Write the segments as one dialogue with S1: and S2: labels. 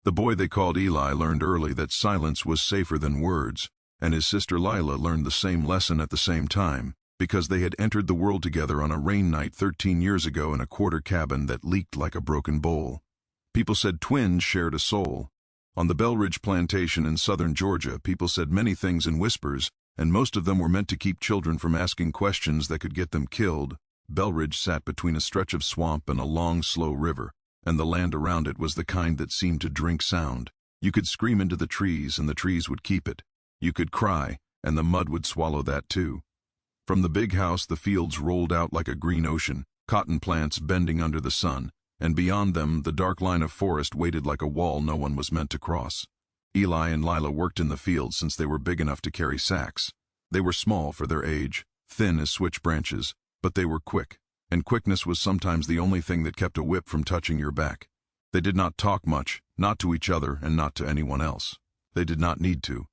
S1: The boy they called Eli learned early that silence was safer than words, and his sister Lila learned the same lesson at the same time, because they had entered the world together on a rain night 13 years ago in a quarter cabin that leaked like a broken bowl. People said twins shared a soul. On the Belridge plantation in southern Georgia, people said many things in whispers, and most of them were meant to keep children from asking questions that could get them killed. Belridge sat between a stretch of swamp and a long, slow river, and the land around it was the kind that seemed to drink sound. You could scream into the trees, and the trees would keep it. You could cry, and the mud would swallow that too. From the big house, the fields rolled out like a green ocean, cotton plants bending under the sun, and beyond them, the dark line of forest waited like a wall no one was meant to cross. Eli and Lila worked in the fields since they were big enough to carry sacks. They were small for their age, thin as switch branches, but they were quick, and quickness was sometimes the only thing that kept a whip from touching your back. They did not talk much, not to each other and not to anyone else. They did not need to.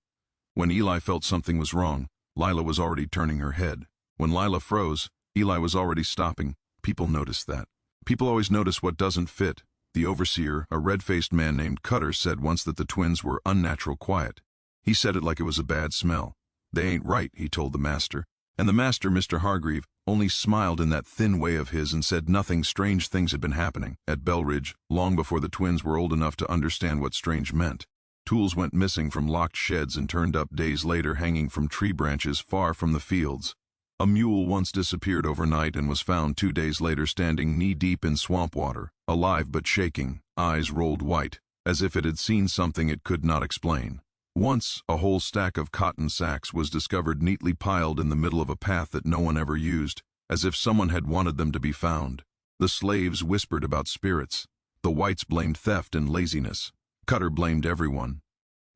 S1: When Eli felt something was wrong, Lila was already turning her head. When Lila froze, Eli was already stopping. People noticed that. People always notice what doesn't fit. The overseer, a red-faced man named Cutter, said once that the twins were unnatural quiet. He said it like it was a bad smell. They ain't right, he told the master. And the master, Mr. Hargreave, only smiled in that thin way of his and said nothing. Strange things had been happening at Belridge long before the twins were old enough to understand what strange meant. Tools went missing from locked sheds and turned up days later hanging from tree branches far from the fields. A mule once disappeared overnight and was found 2 days later standing knee-deep in swamp water, alive but shaking, eyes rolled white, as if it had seen something it could not explain. Once, a whole stack of cotton sacks was discovered neatly piled in the middle of a path that no one ever used, as if someone had wanted them to be found. The slaves whispered about spirits. The whites blamed theft and laziness. Cutter blamed everyone.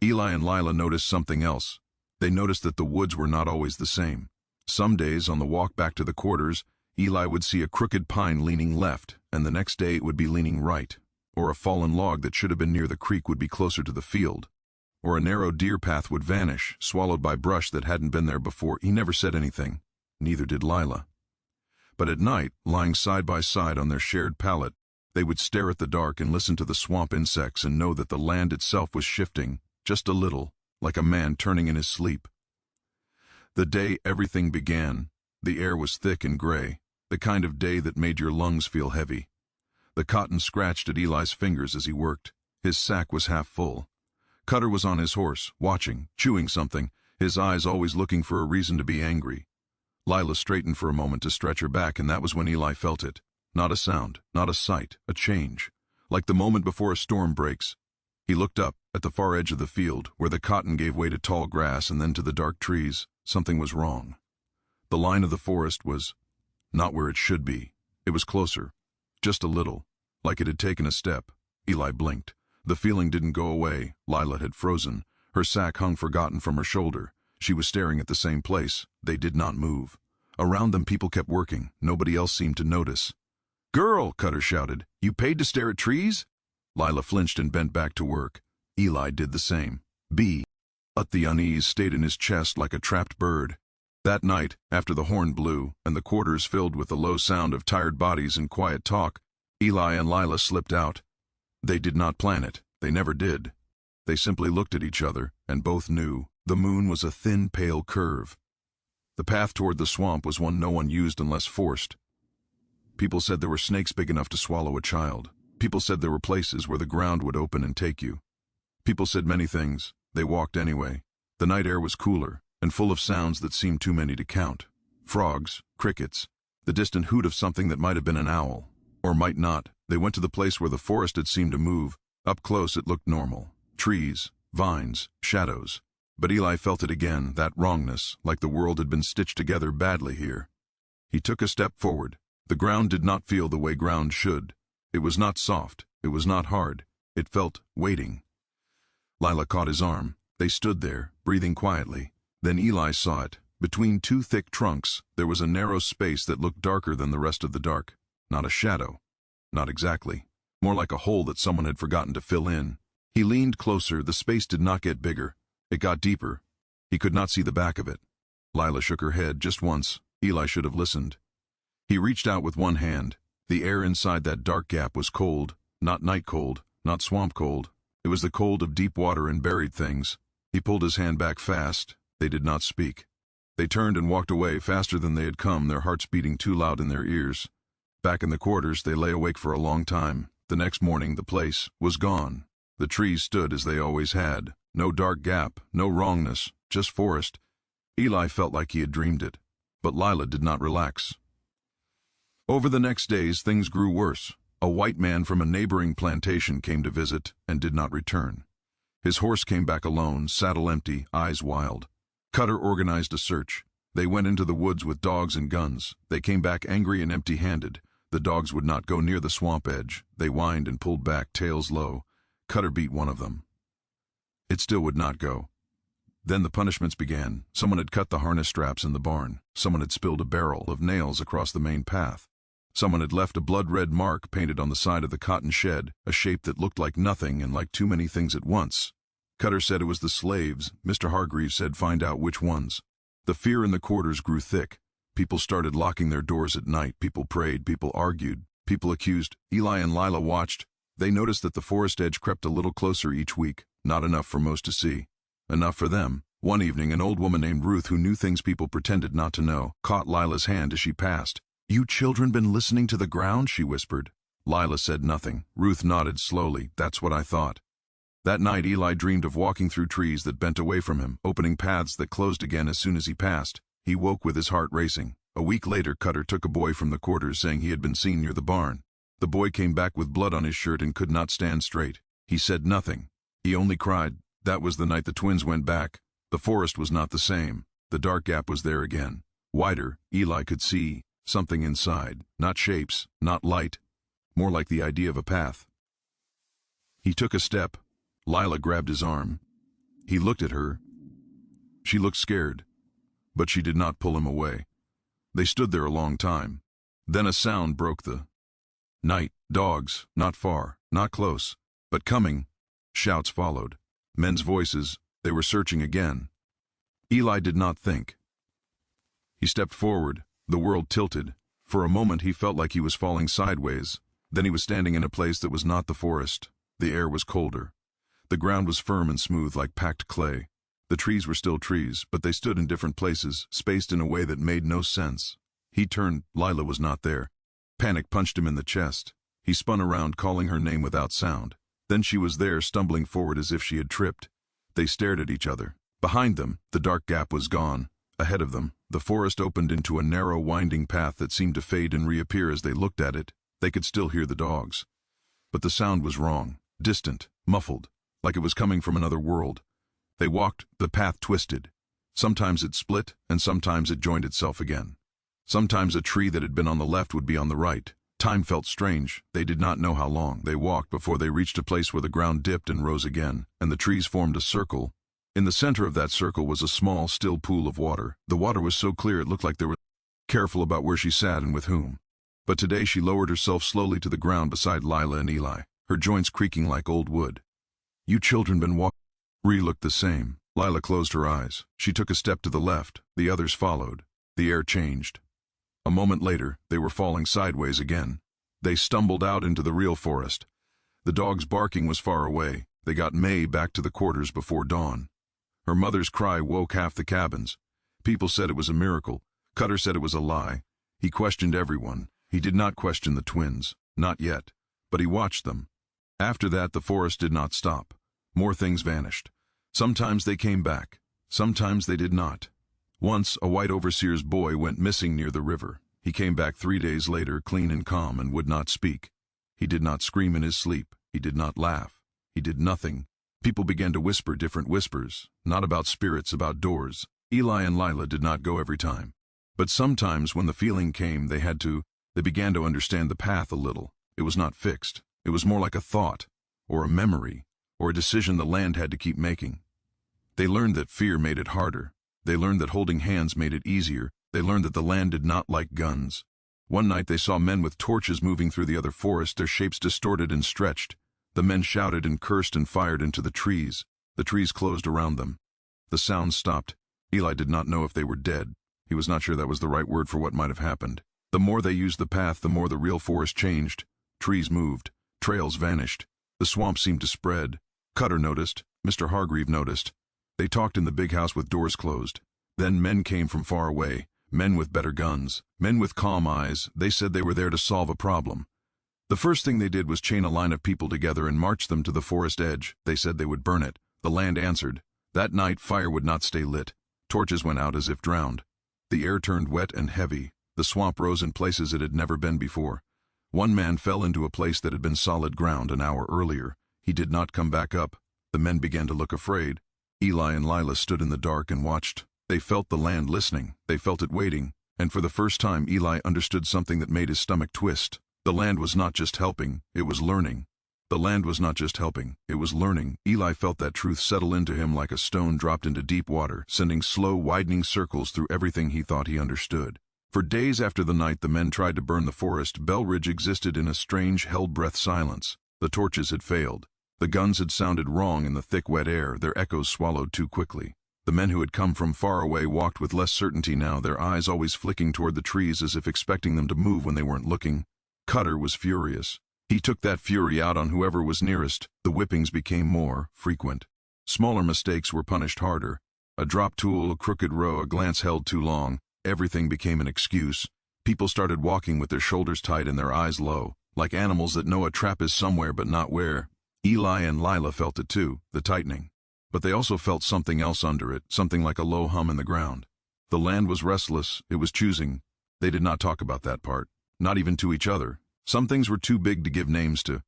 S1: Eli and Lila noticed something else. They noticed that the woods were not always the same. Some days, on the walk back to the quarters, Eli would see a crooked pine leaning left, and the next day it would be leaning right. Or a fallen log that should have been near the creek would be closer to the field. Or a narrow deer path would vanish, swallowed by brush that hadn't been there before. He never said anything. Neither did Lila. But at night, lying side by side on their shared pallet, they would stare at the dark and listen to the swamp insects and know that the land itself was shifting, just a little, like a man turning in his sleep. The day everything began, the air was thick and gray, the kind of day that made your lungs feel heavy. The cotton scratched at Eli's fingers as he worked. His sack was half full. Cutter was on his horse, watching, chewing something, his eyes always looking for a reason to be angry. Lila straightened for a moment to stretch her back, and that was when Eli felt it. Not a sound, not a sight, a change. Like the moment before a storm breaks. He looked up, at the far edge of the field, where the cotton gave way to tall grass and then to the dark trees. Something was wrong. The line of the forest was not where it should be. It was closer, just a little, like it had taken a step. Eli blinked. The feeling didn't go away. Lila had frozen. Her sack hung forgotten from her shoulder. She was staring at the same place. They did not move. Around them people kept working. Nobody else seemed to notice. "Girl," Cutter shouted, "you paid to stare at trees?" Lila flinched and bent back to work. Eli did the same. But the unease stayed in his chest like a trapped bird. That night, after the horn blew, and the quarters filled with the low sound of tired bodies and quiet talk, Eli and Lila slipped out. They did not plan it. They never did. They simply looked at each other, and both knew. The moon was a thin, pale curve. The path toward the swamp was one no one used unless forced. People said there were snakes big enough to swallow a child. People said there were places where the ground would open and take you. People said many things. They walked anyway. The night air was cooler, and full of sounds that seemed too many to count. Frogs, crickets, the distant hoot of something that might have been an owl. Or might not. They went to the place where the forest had seemed to move. Up close it looked normal. Trees, vines, shadows. But Eli felt it again, that wrongness, like the world had been stitched together badly here. He took a step forward. The ground did not feel the way ground should. It was not soft. It was not hard. It felt waiting. Lila caught his arm. They stood there, breathing quietly. Then Eli saw it. Between two thick trunks, there was a narrow space that looked darker than the rest of the dark. Not a shadow. Not exactly. More like a hole that someone had forgotten to fill in. He leaned closer. The space did not get bigger. It got deeper. He could not see the back of it. Lila shook her head just once. Eli should have listened. He reached out with one hand. The air inside that dark gap was cold. Not night cold. Not swamp cold. It was the cold of deep water and buried things. He pulled his hand back fast. They did not speak. They turned and walked away faster than they had come, their hearts beating too loud in their ears. Back in the quarters, they lay awake for a long time. The next morning, the place was gone. The trees stood as they always had. No dark gap, no wrongness, just forest. Eli felt like he had dreamed it. But Lila did not relax. Over the next days, things grew worse. A white man from a neighboring plantation came to visit and did not return. His horse came back alone, saddle empty, eyes wild. Cutter organized a search. They went into the woods with dogs and guns. They came back angry and empty-handed. The dogs would not go near the swamp edge. They whined and pulled back, tails low. Cutter beat one of them. It still would not go. Then the punishments began. Someone had cut the harness straps in the barn. Someone had spilled a barrel of nails across the main path. Someone had left a blood-red mark painted on the side of the cotton shed, a shape that looked like nothing and like too many things at once. Cutter said it was the slaves. Mr. Hargreaves said find out which ones. The fear in the quarters grew thick. People started locking their doors at night. People prayed. People argued. People accused. Eli and Lila watched. They noticed that the forest edge crept a little closer each week, not enough for most to see. Enough for them. One evening, an old woman named Ruth, who knew things people pretended not to know, caught Lila's hand as she passed. "You children been listening to the ground?" she whispered. Lila said nothing. Ruth nodded slowly. "That's what I thought." That night, Eli dreamed of walking through trees that bent away from him, opening paths that closed again as soon as he passed. He woke with his heart racing. A week later, Cutter took a boy from the quarters, saying he had been seen near the barn. The boy came back with blood on his shirt and could not stand straight. He said nothing. He only cried. That was the night the twins went back. The forest was not the same. The dark gap was there again. Wider, Eli could see something inside. Not shapes, not light. More like the idea of a path. He took a step. Lila grabbed his arm. He looked at her. She looked scared, but she did not pull him away. They stood there a long time. Then a sound broke the night. Dogs, not far, not close, but coming. Shouts followed. Men's voices. They were searching again. Eli did not think. He stepped forward. The world tilted. For a moment he felt like he was falling sideways. Then he was standing in a place that was not the forest. The air was colder. The ground was firm and smooth like packed clay. The trees were still trees, but they stood in different places, spaced in a way that made no sense. He turned. Lila was not there. Panic punched him in the chest. He spun around, calling her name without sound. Then she was there, stumbling forward as if she had tripped. They stared at each other. Behind them, the dark gap was gone. Ahead of them, the forest opened into a narrow, winding path that seemed to fade and reappear as they looked at it. They could still hear the dogs. But the sound was wrong, distant, muffled, like it was coming from another world. They walked. The path twisted. Sometimes it split, and sometimes it joined itself again. Sometimes a tree that had been on the left would be on the right. Time felt strange. They did not know how long. They walked before they reached a place where the ground dipped and rose again, and the trees formed a circle. In the center of that circle was a small, still pool of water. The water was so clear it looked like there was careful about where she sat and with whom. But today she lowered herself slowly to the ground beside Lila and Eli, her joints creaking like old wood. "You children been walking?" Ree looked the same. Lila closed her eyes. She took a step to the left. The others followed. The air changed. A moment later, they were falling sideways again. They stumbled out into the real forest. The dog's barking was far away. They got May back to the quarters before dawn. Her mother's cry woke half the cabins. People said it was a miracle. Cutter said it was a lie. He questioned everyone. He did not question the twins. Not yet. But he watched them. After that, the forest did not stop. More things vanished. Sometimes they came back. Sometimes they did not. Once, a white overseer's boy went missing near the river. He came back 3 days later, clean and calm, and would not speak. He did not scream in his sleep. He did not laugh. He did nothing. People began to whisper different whispers, not about spirits, about doors. Eli and Lila did not go every time. But sometimes when the feeling came, they began to understand the path a little. It was not fixed. It was more like a thought, or a memory, or a decision the land had to keep making. They learned that fear made it harder. They learned that holding hands made it easier. They learned that the land did not like guns. One night they saw men with torches moving through the other forest, their shapes distorted and stretched. The men shouted and cursed and fired into the trees. The trees closed around them. The sound stopped. Eli did not know if they were dead. He was not sure that was the right word for what might have happened. The more they used the path, the more the real forest changed. Trees moved. Trails vanished. The swamp seemed to spread. Cutter noticed. Mr. Hargreave noticed. They talked in the big house with doors closed. Then men came from far away, men with better guns, men with calm eyes. They said they were there to solve a problem. The first thing they did was chain a line of people together and march them to the forest edge. They said they would burn it. The land answered. That night, fire would not stay lit. Torches went out as if drowned. The air turned wet and heavy. The swamp rose in places it had never been before. One man fell into a place that had been solid ground an hour earlier. He did not come back up. The men began to look afraid. Eli and Lila stood in the dark and watched. They felt the land listening. They felt it waiting. And for the first time, Eli understood something that made his stomach twist. The land was not just helping, it was learning. The land was not just helping, it was learning. Eli felt that truth settle into him like a stone dropped into deep water, sending slow, widening circles through everything he thought he understood. For days after the night the men tried to burn the forest, Bell Ridge existed in a strange, held-breath silence. The torches had failed. The guns had sounded wrong in the thick, wet air, their echoes swallowed too quickly. The men who had come from far away walked with less certainty now, their eyes always flicking toward the trees as if expecting them to move when they weren't looking. Cutter was furious. He took that fury out on whoever was nearest. The whippings became more frequent. Smaller mistakes were punished harder. A dropped tool, a crooked row, a glance held too long. Everything became an excuse. People started walking with their shoulders tight and their eyes low, like animals that know a trap is somewhere but not where. Eli and Lila felt it too, the tightening. But they also felt something else under it, something like a low hum in the ground. The land was restless, it was choosing. They did not talk about that part, not even to each other. Some things were too big to give names to.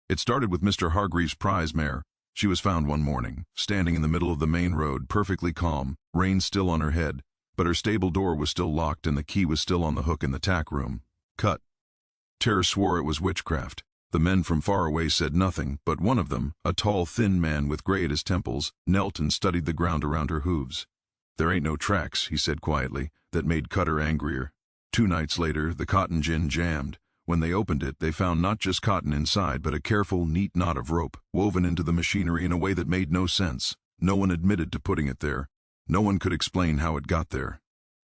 S1: It started with Mr. Hargreave's prize mare. She was found one morning, standing in the middle of the main road, perfectly calm, rain still on her head, but her stable door was still locked and the key was still on the hook in the tack room. Cut. Terror swore it was witchcraft. The men from far away said nothing, but one of them, a tall, thin man with gray at his temples, knelt and studied the ground around her hooves. "There ain't no tracks," he said quietly. That made Cutter angrier. 2 nights later, the cotton gin jammed. When they opened it, they found not just cotton inside, but a careful, neat knot of rope, woven into the machinery in a way that made no sense. No one admitted to putting it there. No one could explain how it got there.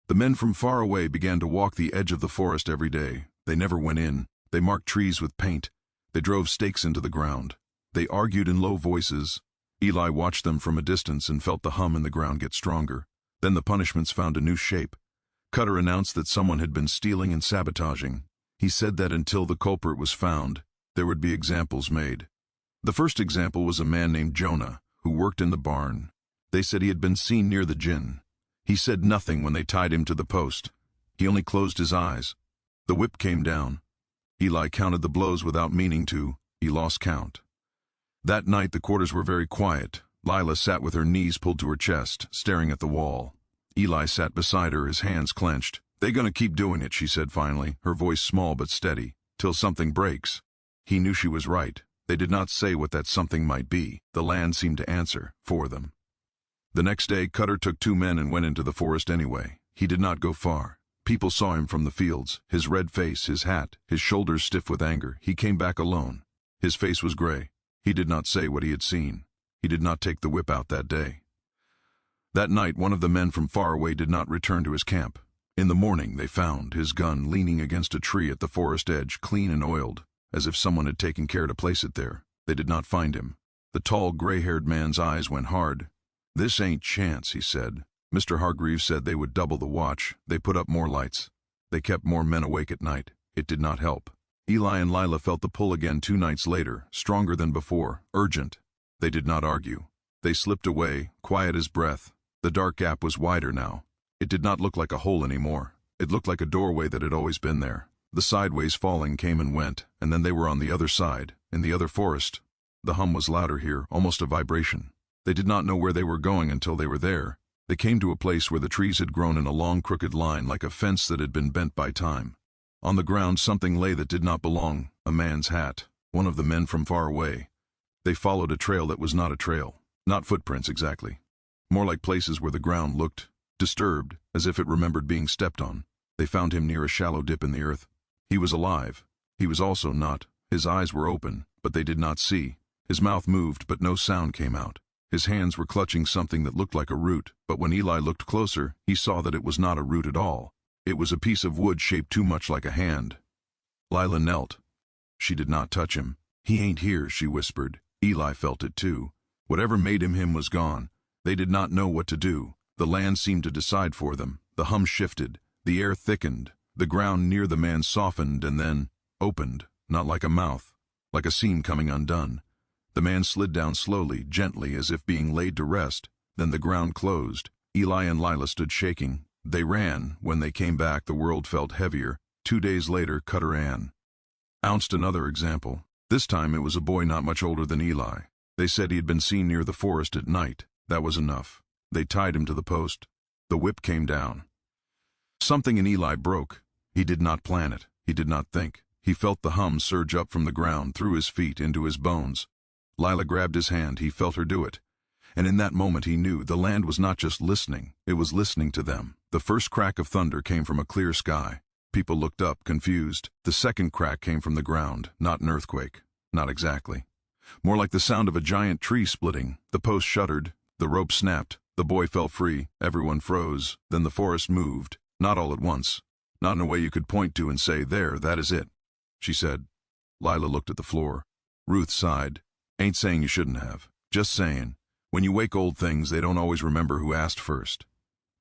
S1: The men from far away began to walk the edge of the forest every day. They never went in. They marked trees with paint. They drove stakes into the ground. They argued in low voices. Eli watched them from a distance and felt the hum in the ground get stronger. Then the punishments found a new shape. Cutter announced that someone had been stealing and sabotaging. He said that until the culprit was found, there would be examples made. The first example was a man named Jonah, who worked in the barn. They said he had been seen near the gin. He said nothing when they tied him to the post. He only closed his eyes. The whip came down. Eli counted the blows without meaning to. He lost count. That night the quarters were very quiet. Lila sat with her knees pulled to her chest, staring at the wall. Eli sat beside her, his hands clenched. "They gonna keep doing it," she said finally, her voice small but steady, "till something breaks." He knew she was right. They did not say what that something might be. The land seemed to answer for them. The next day, Cutter took 2 men and went into the forest anyway. He did not go far. People saw him from the fields, his red face, his hat, his shoulders stiff with anger. He came back alone. His face was gray. He did not say what he had seen. He did not take the whip out that day. That night, one of the men from far away did not return to his camp. In the morning, they found his gun leaning against a tree at the forest edge, clean and oiled, as if someone had taken care to place it there. They did not find him. The tall, gray-haired man's eyes went hard. "This ain't chance," he said. Mr. Hargreaves said they would double the watch. They put up more lights. They kept more men awake at night. It did not help. Eli and Lila felt the pull again 2 nights later, stronger than before, urgent. They did not argue. They slipped away, quiet as breath. The dark gap was wider now. It did not look like a hole anymore. It looked like a doorway that had always been there. The sideways falling came and went, and then they were on the other side, in the other forest. The hum was louder here, almost a vibration. They did not know where they were going until they were there. They came to a place where the trees had grown in a long, crooked line, like a fence that had been bent by time. On the ground something lay that did not belong, a man's hat, one of the men from far away. They followed a trail that was not a trail, not footprints exactly. More like places where the ground looked disturbed, as if it remembered being stepped on. They found him near a shallow dip in the earth. He was alive. He was also not. His eyes were open, but they did not see. His mouth moved, but no sound came out. His hands were clutching something that looked like a root, but when Eli looked closer, he saw that it was not a root at all. It was a piece of wood shaped too much like a hand. Lila knelt. She did not touch him. "He ain't here," she whispered. Eli felt it too. Whatever made him was gone. They did not know what to do. The land seemed to decide for them. The hum shifted. The air thickened. The ground near the man softened and then opened, not like a mouth, like a seam coming undone. The man slid down slowly, gently, as if being laid to rest. Then the ground closed. Eli and Lila stood shaking. They ran. When they came back, the world felt heavier. 2 days later, Cutter Ann ounced another example. This time it was a boy not much older than Eli. They said he had been seen near the forest at night. That was enough. They tied him to the post. The whip came down. Something in Eli broke. He did not plan it. He did not think. He felt the hum surge up from the ground, through his feet, into his bones. Lila grabbed his hand. He felt her do it. And in that moment he knew the land was not just listening, it was listening to them. The first crack of thunder came from a clear sky. People looked up, confused. The second crack came from the ground, not an earthquake. Not exactly. More like the sound of a giant tree splitting. The post shuddered. The rope snapped. The boy fell free. Everyone froze. Then the forest moved. Not all at once. Not in a way you could point to and say, "There, that is it," she said. Lila looked at the floor. Ruth sighed. "Ain't saying you shouldn't have. Just saying. When you wake old things, they don't always remember who asked first."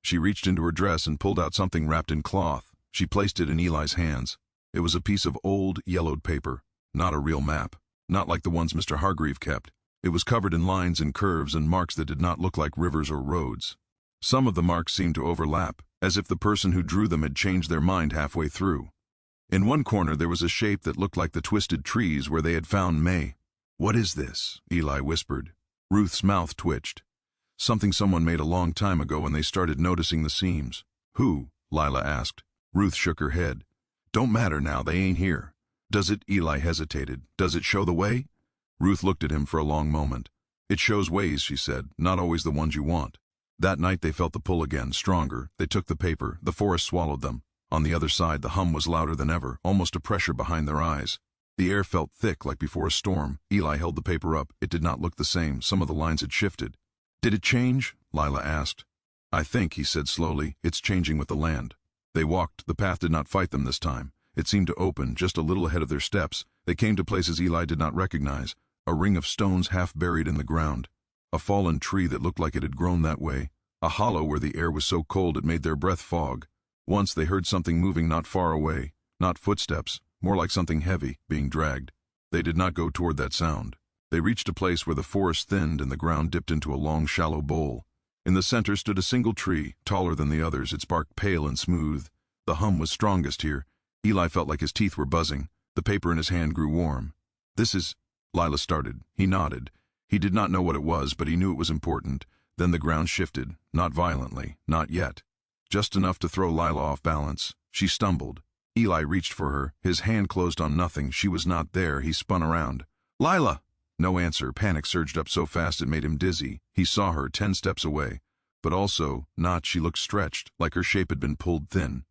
S1: She reached into her dress and pulled out something wrapped in cloth. She placed it in Eli's hands. It was a piece of old, yellowed paper. Not a real map. Not like the ones Mr. Hargreave kept. It was covered in lines and curves and marks that did not look like rivers or roads. Some of the marks seemed to overlap, as if the person who drew them had changed their mind halfway through. In one corner there was a shape that looked like the twisted trees where they had found May. "What is this?" Eli whispered. Ruth's mouth twitched. Something someone made a long time ago when they started noticing the seams. "Who?" Lila asked. Ruth shook her head. "Don't matter now, they ain't here." "Does it?" Eli hesitated. "Does it show the way?" Ruth looked at him for a long moment. "It shows ways," she said, "not always the ones you want." That night they felt the pull again, stronger. They took the paper. The forest swallowed them. On the other side, the hum was louder than ever, almost a pressure behind their eyes. The air felt thick, like before a storm. Eli held the paper up. It did not look the same. Some of the lines had shifted. "Did it change?" Lila asked. "I think," he said slowly, "it's changing with the land." They walked. The path did not fight them this time. It seemed to open, just a little ahead of their steps. They came to places Eli did not recognize. A ring of stones half buried in the ground. A fallen tree that looked like it had grown that way. A hollow where the air was so cold it made their breath fog. Once they heard something moving not far away. Not footsteps, more like something heavy, being dragged. They did not go toward that sound. They reached a place where the forest thinned and the ground dipped into a long, shallow bowl. In the center stood a single tree, taller than the others, its bark pale and smooth. The hum was strongest here. Eli felt like his teeth were buzzing. The paper in his hand grew warm. "This is—" Lila started. He nodded. He did not know what it was, but he knew it was important. Then the ground shifted, not violently, not yet. Just enough to throw Lila off balance. She stumbled. Eli reached for her. His hand closed on nothing. She was not there. He spun around. "Lila!" No answer. Panic surged up so fast it made him dizzy. He saw her 10 steps away. But also, not, she looked stretched, like her shape had been pulled thin.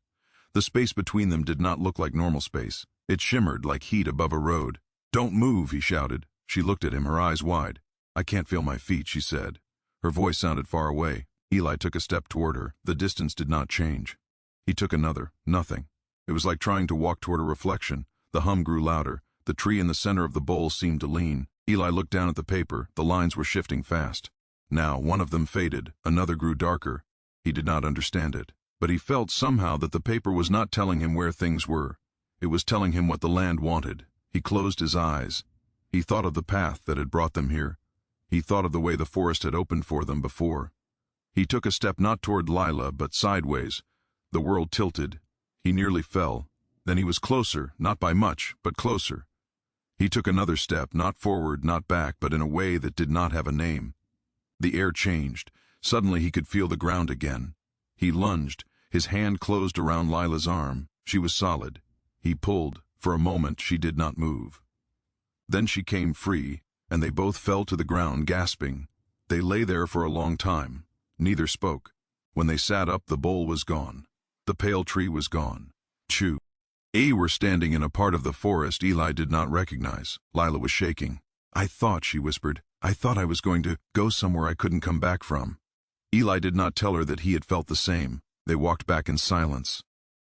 S1: The space between them did not look like normal space. It shimmered like heat above a road. "Don't move," he shouted. She looked at him, her eyes wide. "I can't feel my feet," she said. Her voice sounded far away. Eli took a step toward her. The distance did not change. He took another. Nothing. It was like trying to walk toward a reflection. The hum grew louder. The tree in the center of the bowl seemed to lean. Eli looked down at the paper. The lines were shifting fast. Now, one of them faded. Another grew darker. He did not understand it. But he felt somehow that the paper was not telling him where things were. It was telling him what the land wanted. He closed his eyes. He thought of the path that had brought them here. He thought of the way the forest had opened for them before. He took a step not toward Lila, but sideways. The world tilted. He nearly fell. Then he was closer, not by much, but closer. He took another step, not forward, not back, but in a way that did not have a name. The air changed. Suddenly he could feel the ground again. He lunged. His hand closed around Lila's arm. She was solid. He pulled. For a moment she did not move. Then she came free, and they both fell to the ground, gasping. They lay there for a long time. Neither spoke. When they sat up, the bowl was gone. The pale tree was gone. They were standing in a part of the forest Eli did not recognize. Lila was shaking. "I thought," she whispered, "I thought I was going to go somewhere I couldn't come back from." Eli did not tell her that he had felt the same. They walked back in silence.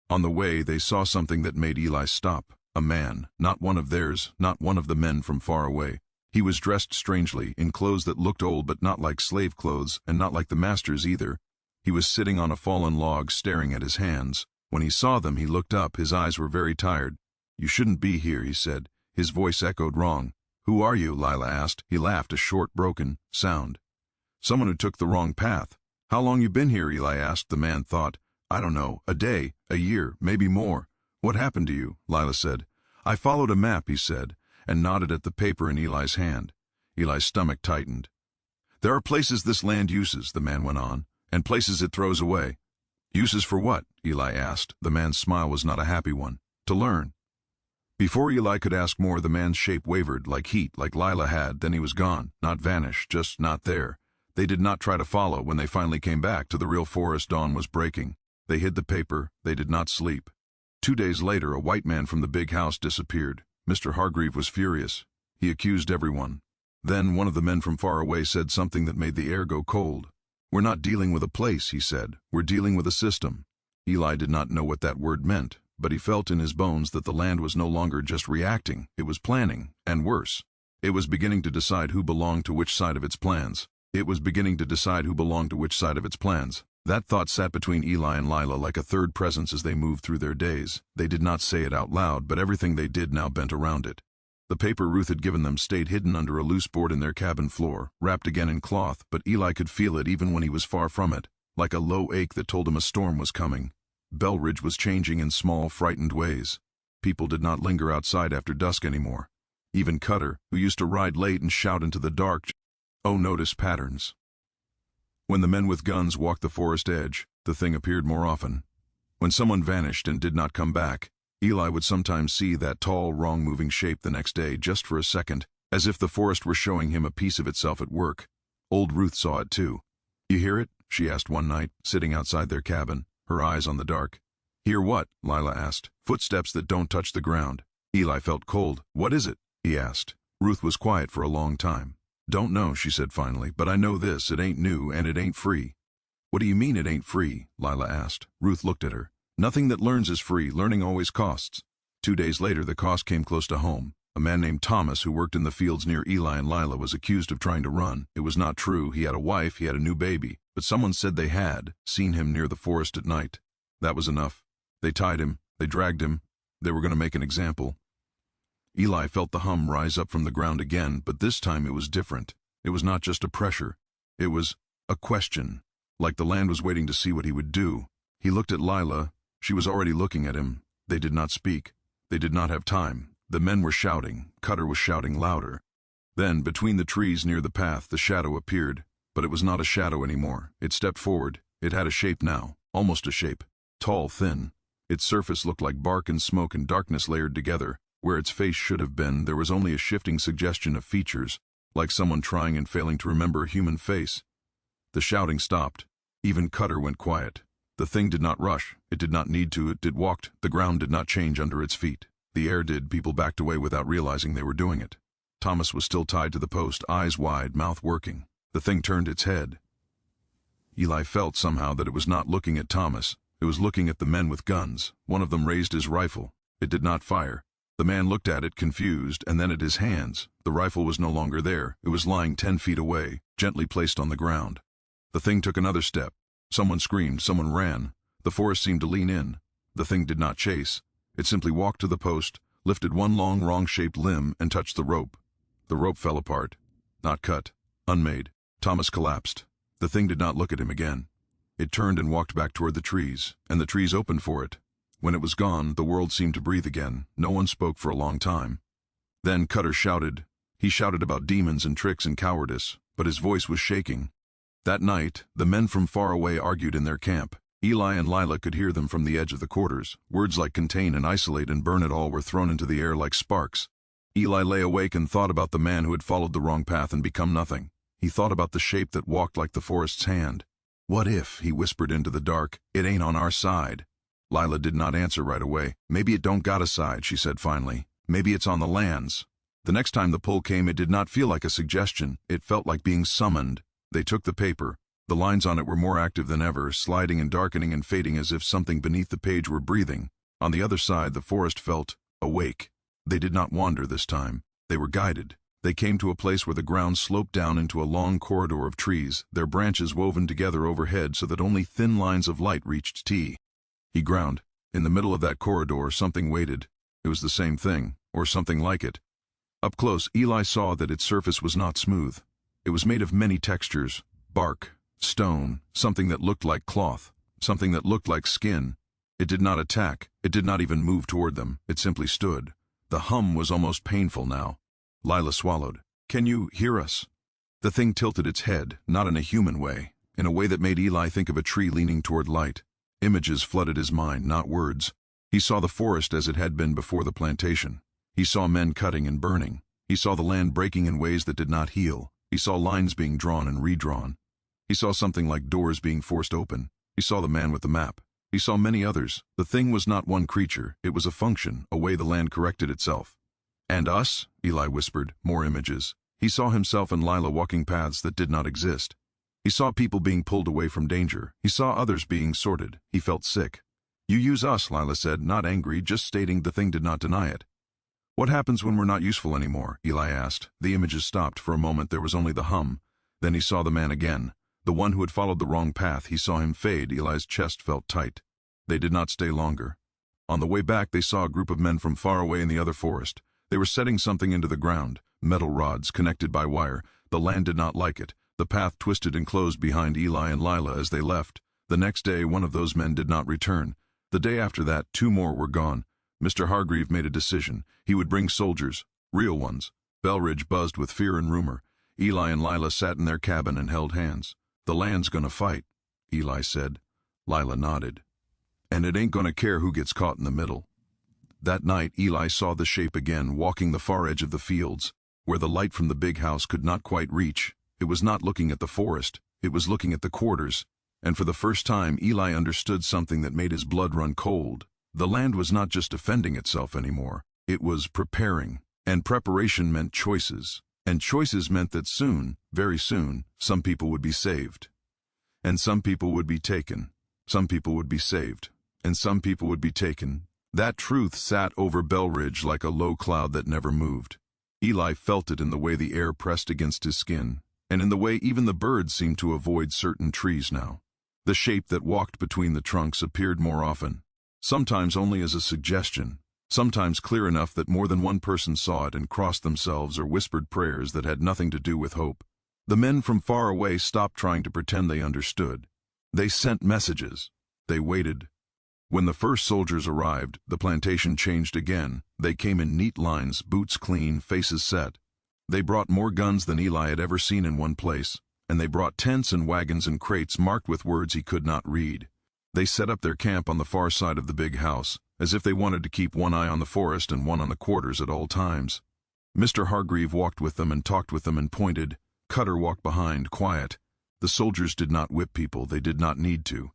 S1: On the way, they saw something that made Eli stop. A man, not one of theirs, not one of the men from far away. He was dressed strangely, in clothes that looked old but not like slave clothes, and not like the master's either. He was sitting on a fallen log, staring at his hands. When he saw them, he looked up. His eyes were very tired. "You shouldn't be here," he said. His voice echoed wrong. "Who are you?" Lila asked. He laughed, a short, broken sound. "Someone who took the wrong path." "How long you been here?" Eli asked. The man thought. "I don't know, a day, a year, maybe more." "What happened to you?" Lila said. "I followed a map," he said, and nodded at the paper in Eli's hand. Eli's stomach tightened. "There are places this land uses," the man went on, "and places it throws away." "Uses for what?" Eli asked. The man's smile was not a happy one. "To learn." Before Eli could ask more, the man's shape wavered, like heat, like Lila had. Then he was gone. Not vanished, just not there. They did not try to follow. When they finally came back to the real forest, dawn was breaking. They hid the paper. They did not sleep. 2 days later, a white man from the big house disappeared. Mr. Hargreave was furious. He accused everyone. Then one of the men from far away said something that made the air go cold. "We're not dealing with a place," he said. "We're dealing with a system." Eli did not know what that word meant, but he felt in his bones that the land was no longer just reacting. It was planning, and worse. It was beginning to decide who belonged to which side of its plans. It was beginning to decide who belonged to which side of its plans. That thought sat between Eli and Lila like a third presence as they moved through their days. They did not say it out loud, but everything they did now bent around it. The paper Ruth had given them stayed hidden under a loose board in their cabin floor, wrapped again in cloth, but Eli could feel it even when he was far from it, like a low ache that told him a storm was coming. Belridge was changing in small, frightened ways. People did not linger outside after dusk anymore. Even Cutter, who used to ride late and shout into the dark, noticed patterns. When the men with guns walked the forest edge, the thing appeared more often. When someone vanished and did not come back, Eli would sometimes see that tall, wrong-moving shape the next day, just for a second, as if the forest were showing him a piece of itself at work. Old Ruth saw it too. "You hear it?" she asked one night, sitting outside their cabin, her eyes on the dark. "Hear what?" Lila asked. "Footsteps that don't touch the ground." Eli felt cold. "What is it?" he asked. Ruth was quiet for a long time. "Don't know," she said finally, "but I know this, it ain't new and it ain't free." "What do you mean it ain't free?" Lila asked. Ruth looked at her. "Nothing that learns is free. Learning always costs." 2 days later, the cost came close to home. A man named Thomas, who worked in the fields near Eli and Lila, was accused of trying to run. It was not true. He had a wife, he had a new baby, but someone said they had seen him near the forest at night. That was enough. They tied him. They dragged him. They were going to make an example. Eli felt the hum rise up from the ground again, but this time it was different. It was not just a pressure. It was a question, like the land was waiting to see what he would do. He looked at Lila. She was already looking at him. They did not speak. They did not have time. The men were shouting. Cutter was shouting louder. Then, between the trees near the path, the shadow appeared. But it was not a shadow anymore. It stepped forward. It had a shape now, almost a shape. Tall, thin. Its surface looked like bark and smoke and darkness layered together. Where its face should have been, there was only a shifting suggestion of features, like someone trying and failing to remember a human face. The shouting stopped. Even Cutter went quiet. The thing did not rush. It did not need to. It walked. The ground did not change under its feet. The air did. People backed away without realizing they were doing it. Thomas was still tied to the post, eyes wide, mouth working. The thing turned its head. Eli felt somehow that it was not looking at Thomas. It was looking at the men with guns. One of them raised his rifle. It did not fire. The man looked at it, confused, and then at his hands. The rifle was no longer there. It was lying 10 feet away, gently placed on the ground. The thing took another step. Someone screamed. Someone ran. The forest seemed to lean in. The thing did not chase. It simply walked to the post, lifted one long, wrong-shaped limb, and touched the rope. The rope fell apart. Not cut. Unmade. Thomas collapsed. The thing did not look at him again. It turned and walked back toward the trees, and the trees opened for it. When it was gone, the world seemed to breathe again. No one spoke for a long time. Then Cutter shouted. He shouted about demons and tricks and cowardice, but his voice was shaking. That night, the men from far away argued in their camp. Eli and Lila could hear them from the edge of the quarters. Words like contain and isolate and burn it all were thrown into the air like sparks. Eli lay awake and thought about the man who had followed the wrong path and become nothing. He thought about the shape that walked like the forest's hand. "What if," he whispered into the dark, "it ain't on our side?" Lila did not answer right away. "Maybe it don't got a side," she said finally. "Maybe it's on the land's." The next time the pull came, it did not feel like a suggestion. It felt like being summoned. They took the paper. The lines on it were more active than ever, sliding and darkening and fading as if something beneath the page were breathing. On the other side, the forest felt awake. They did not wander this time. They were guided. They came to a place where the ground sloped down into a long corridor of trees, their branches woven together overhead so that only thin lines of light reached T. He ground. In the middle of that corridor, something waited. It was the same thing, or something like it. Up close, Eli saw that its surface was not smooth. It was made of many textures: bark, stone, something that looked like cloth, something that looked like skin. It did not attack. It did not even move toward them. It simply stood. The hum was almost painful now. Lila swallowed. "Can you hear us?" The thing tilted its head, not in a human way, in a way that made Eli think of a tree leaning toward light. Images flooded his mind, not words. He saw the forest as it had been before the plantation. He saw men cutting and burning. He saw the land breaking in ways that did not heal. He saw lines being drawn and redrawn. He saw something like doors being forced open. He saw the man with the map. He saw many others. The thing was not one creature. It was a function, a way the land corrected itself. "And us?" Eli whispered. More images. He saw himself and Lila walking paths that did not exist. He saw people being pulled away from danger. He saw others being sorted. He felt sick. "You use us," Lila said, not angry, just stating the thing did not deny it. "What happens when we're not useful anymore?" Eli asked. The images stopped. For a moment there was only the hum. Then he saw the man again. The one who had followed the wrong path. He saw him fade. Eli's chest felt tight. They did not stay longer. On the way back they saw a group of men from far away in the other forest. They were setting something into the ground. Metal rods connected by wire. The land did not like it. The path twisted and closed behind Eli and Lila as they left. The next day one of those men did not return. The day after that 2 more were gone. Mr. Hargreave made a decision. He would bring soldiers. Real ones. Belridge buzzed with fear and rumor. Eli and Lila sat in their cabin and held hands. "The land's gonna fight," Eli said. Lila nodded. "And it ain't gonna care who gets caught in the middle." That night Eli saw the shape again, walking the far edge of the fields, where the light from the big house could not quite reach. It was not looking at the forest. It was looking at the quarters. And for the first time Eli understood something that made his blood run cold. The land was not just defending itself anymore. It was preparing. And preparation meant choices. And choices meant that soon, very soon, some people would be saved. And some people would be taken. Some people would be saved. And some people would be taken. That truth sat over Belridge like a low cloud that never moved. Eli felt it in the way the air pressed against his skin, and in the way even the birds seemed to avoid certain trees now. The shape that walked between the trunks appeared more often, sometimes only as a suggestion, sometimes clear enough that more than one person saw it and crossed themselves or whispered prayers that had nothing to do with hope. The men from far away stopped trying to pretend they understood. They sent messages. They waited. When the first soldiers arrived, the plantation changed again. They came in neat lines, boots clean, faces set. They brought more guns than Eli had ever seen in one place, and they brought tents and wagons and crates marked with words he could not read. They set up their camp on the far side of the big house, as if they wanted to keep one eye on the forest and one on the quarters at all times. Mr. Hargreave walked with them and talked with them and pointed. Cutter walked behind, quiet. The soldiers did not whip people. They did not need to.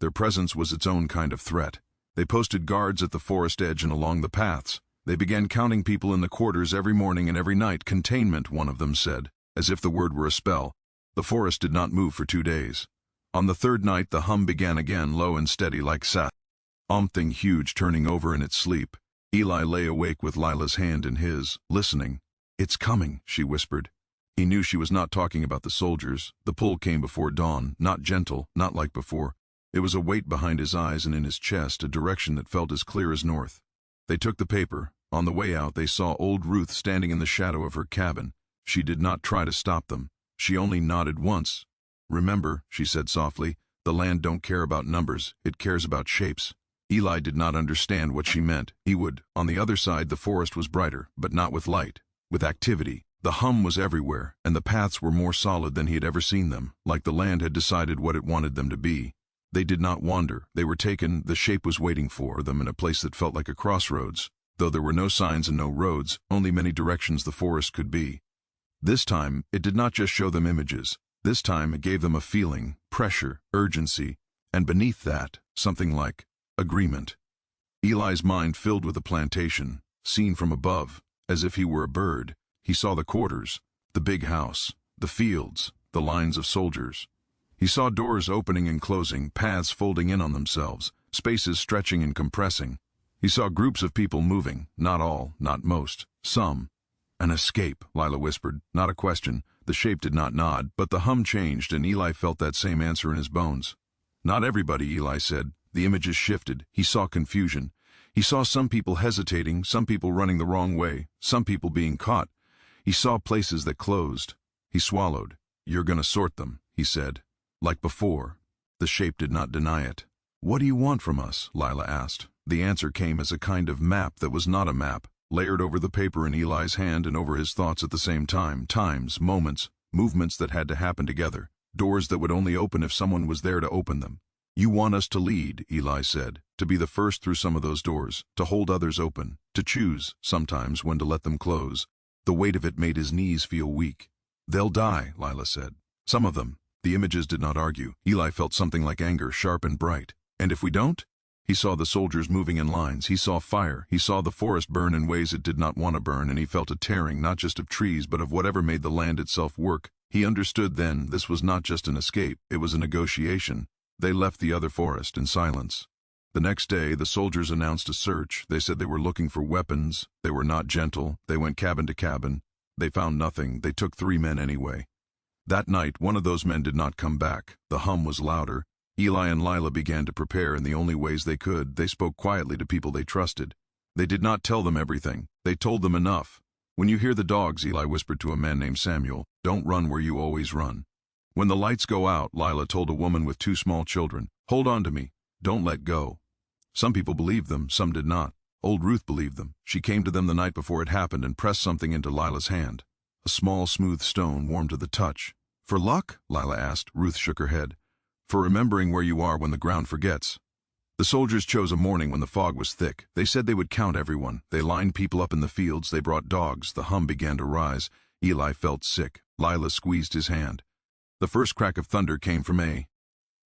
S1: Their presence was its own kind of threat. They posted guards at the forest edge and along the paths. They began counting people in the quarters every morning and every night. "Containment," one of them said, as if the word were a spell. The forest did not move for 2 days. On the 3rd night the hum began again, low and steady like something huge turning over in its sleep. Eli lay awake with Lila's hand in his, listening. "It's coming," she whispered. He knew she was not talking about the soldiers. The pull came before dawn, not gentle, not like before. It was a weight behind his eyes and in his chest, a direction that felt as clear as north. They took the paper. On the way out they saw old Ruth standing in the shadow of her cabin. She did not try to stop them. She only nodded once. "Remember," she said softly, "the land don't care about numbers. It cares about shapes." Eli did not understand what she meant. He would. On the other side the forest was brighter, but not with light, with activity. The hum was everywhere, and the paths were more solid than he had ever seen them, like the land had decided what it wanted them to be. They did not wander. They were taken. The shape was waiting for them in a place that felt like a crossroads. Though there were no signs and no roads, only many directions the forest could be. This time, it did not just show them images. This time, it gave them a feeling, pressure, urgency, and beneath that, something like agreement. Eli's mind filled with the plantation, seen from above, as if he were a bird. He saw the quarters, the big house, the fields, the lines of soldiers. He saw doors opening and closing, paths folding in on themselves, spaces stretching and compressing. He saw groups of people moving, not all, not most, some. An escape, Lila whispered. Not a question. The shape did not nod, but the hum changed, and Eli felt that same answer in his bones. Not everybody, Eli said. The images shifted. He saw confusion. He saw some people hesitating, some people running the wrong way, some people being caught. He saw places that closed. He swallowed. You're gonna sort them, he said. Like before. The shape did not deny it. What do you want from us? Lila asked. The answer came as a kind of map that was not a map, layered over the paper in Eli's hand and over his thoughts at the same time. Times, moments, movements that had to happen together. Doors that would only open if someone was there to open them. You want us to lead, Eli said, to be the first through some of those doors, to hold others open, to choose, sometimes, when to let them close. The weight of it made his knees feel weak. They'll die, Lila said. Some of them. The images did not argue. Eli felt something like anger, sharp and bright. And if we don't? He saw the soldiers moving in lines. He saw fire. He saw the forest burn in ways it did not want to burn, and he felt a tearing not just of trees but of whatever made the land itself work. He understood then this was not just an escape, it was a negotiation. They left the other forest in silence. The next day, the soldiers announced a search. They said they were looking for weapons. They were not gentle. They went cabin to cabin. They found nothing. They took 3 men anyway. That night, one of those men did not come back. The hum was louder. Eli and Lila began to prepare in the only ways they could. They spoke quietly to people they trusted. They did not tell them everything. They told them enough. When you hear the dogs, Eli whispered to a man named Samuel, don't run where you always run. When the lights go out, Lila told a woman with 2 small children, hold on to me. Don't let go. Some people believed them, some did not. Old Ruth believed them. She came to them the night before it happened and pressed something into Lila's hand. A small, smooth stone, warm to the touch. For luck? Lila asked. Ruth shook her head. For remembering where you are when the ground forgets. The soldiers chose a morning when the fog was thick. They said they would count everyone. They lined people up in the fields. They brought dogs. The hum began to rise. Eli felt sick. Lila squeezed his hand. The first crack of thunder came from a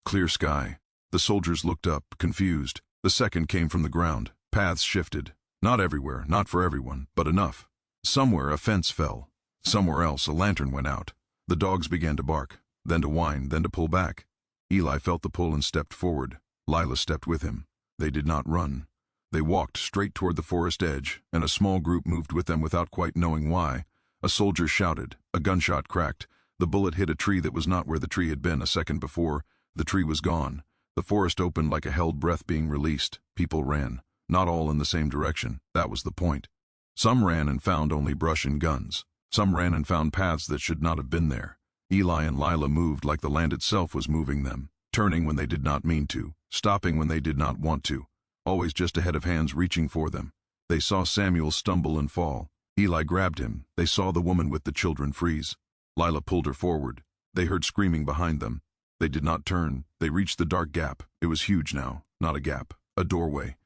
S1: clear sky. The soldiers looked up, confused. The second came from the ground. Paths shifted. Not everywhere, not for everyone, but enough. Somewhere a fence fell. Somewhere else a lantern went out. The dogs began to bark, then to whine, then to pull back. Eli felt the pull and stepped forward. Lila stepped with him. They did not run. They walked straight toward the forest edge, and a small group moved with them without quite knowing why. A soldier shouted. A gunshot cracked. The bullet hit a tree that was not where the tree had been a second before. The tree was gone. The forest opened like a held breath being released. People ran. Not all in the same direction. That was the point. Some ran and found only brush and guns. Some ran and found paths that should not have been there. Eli and Lila moved like the land itself was moving them, turning when they did not mean to, stopping when they did not want to, always just ahead of hands reaching for them. They saw Samuel stumble and fall. Eli grabbed him. They saw the woman with the children freeze. Lila pulled her forward. They heard screaming behind them. They did not turn. They reached the dark gap. It was huge now, not a gap, a doorway.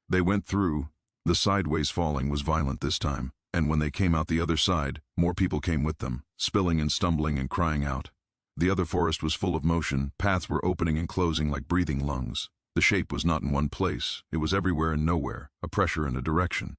S1: They went through. The sideways falling was violent this time. And when they came out the other side, more people came with them, spilling and stumbling and crying out. The other forest was full of motion. Paths were opening and closing like breathing lungs. The shape was not in one place. It was everywhere and nowhere, a pressure and a direction.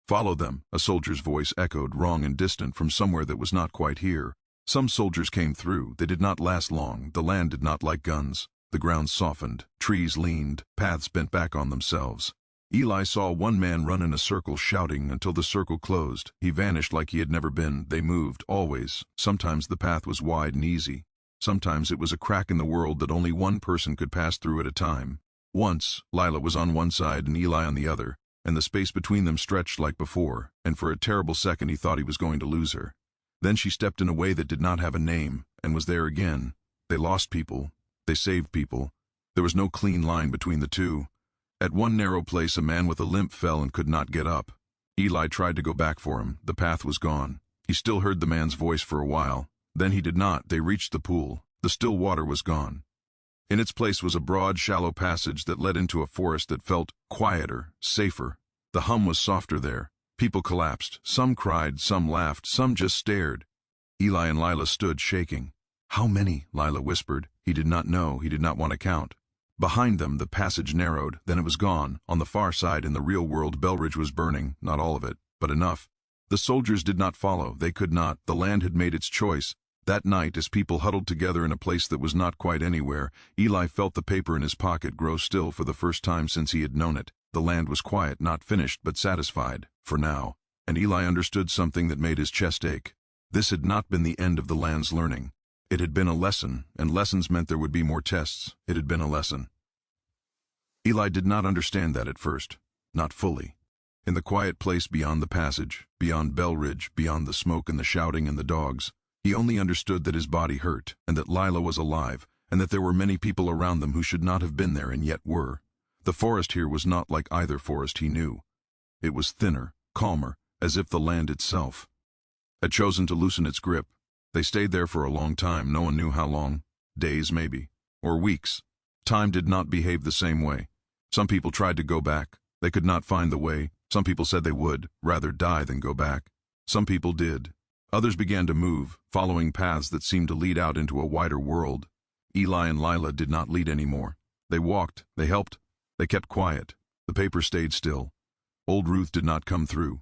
S1: Follow them, a soldier's voice echoed, wrong and distant from somewhere that was not quite here. Some soldiers came through. They did not last long. The land did not like guns. The ground softened. Trees leaned. Paths bent back on themselves. Eli saw one man run in a circle shouting until the circle closed. He vanished like he had never been. They moved, always. Sometimes the path was wide and easy. Sometimes it was a crack in the world that only one person could pass through at a time. Once, Lila was on one side and Eli on the other, and the space between them stretched like before, and for a terrible second he thought he was going to lose her. Then she stepped in a way that did not have a name, and was there again. They lost people. They saved people. There was no clean line between the two. At one narrow place a man with a limp fell and could not get up. Eli tried to go back for him. The path was gone. He still heard the man's voice for a while. Then he did not. They reached the pool. The still water was gone. In its place was a broad, shallow passage that led into a forest that felt quieter, safer. The hum was softer there. People collapsed. Some cried, some laughed, some just stared. Eli and Lila stood shaking. How many? Lila whispered. He did not know. He did not want to count. Behind them, the passage narrowed, then it was gone. On the far side, in the real world, Belridge was burning, not all of it, but enough. The soldiers did not follow. They could not. The land had made its choice. That night, as people huddled together in a place that was not quite anywhere, Eli felt the paper in his pocket grow still for the first time since he had known it. The land was quiet, not finished, but satisfied, for now. And Eli understood something that made his chest ache. This had not been the end of the land's learning. It had been a lesson, and lessons meant there would be more tests. It had been a lesson. Eli did not understand that at first. Not fully. In the quiet place beyond the passage, beyond Belridge, beyond the smoke and the shouting and the dogs, he only understood that his body hurt, and that Lila was alive, and that there were many people around them who should not have been there and yet were. The forest here was not like either forest he knew. It was thinner, calmer, as if the land itself had chosen to loosen its grip. They stayed there for a long time, no one knew how long. Days, maybe. Or weeks. Time did not behave the same way. Some people tried to go back. They could not find the way. Some people said they would, rather die than go back. Some people did. Others began to move, following paths that seemed to lead out into a wider world. Eli and Lila did not lead anymore. They walked, they helped, they kept quiet. The paper stayed still. Old Ruth did not come through.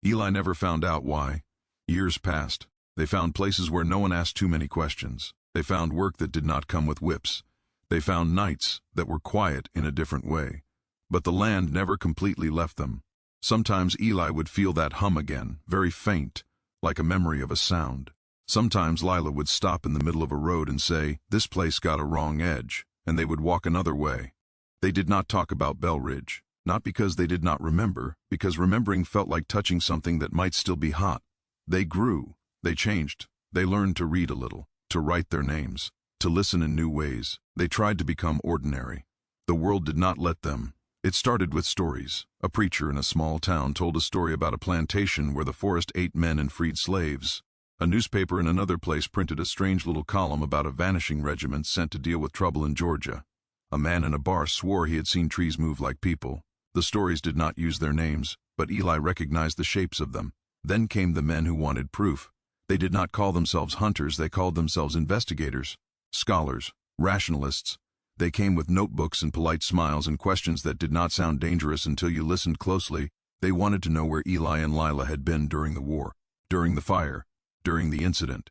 S1: Eli never found out why. Years passed. They found places where no one asked too many questions. They found work that did not come with whips. They found nights that were quiet in a different way. But the land never completely left them. Sometimes Eli would feel that hum again, very faint, like a memory of a sound. Sometimes Lila would stop in the middle of a road and say, "This place got a wrong edge," and they would walk another way. They did not talk about Belridge, not because they did not remember, because remembering felt like touching something that might still be hot. They grew, they changed, they learned to read a little, to write their names, to listen in new ways. They tried to become ordinary. The world did not let them. It started with stories. A preacher in a small town told a story about a plantation where the forest ate men and freed slaves. A newspaper in another place printed a strange little column about a vanishing regiment sent to deal with trouble in Georgia. A man in a bar swore he had seen trees move like people. The stories did not use their names, but Eli recognized the shapes of them. Then came the men who wanted proof. They did not call themselves hunters, they called themselves investigators, scholars, rationalists. They came with notebooks and polite smiles and questions that did not sound dangerous until you listened closely. They wanted to know where Eli and Lila had been during the war, during the fire, during the incident.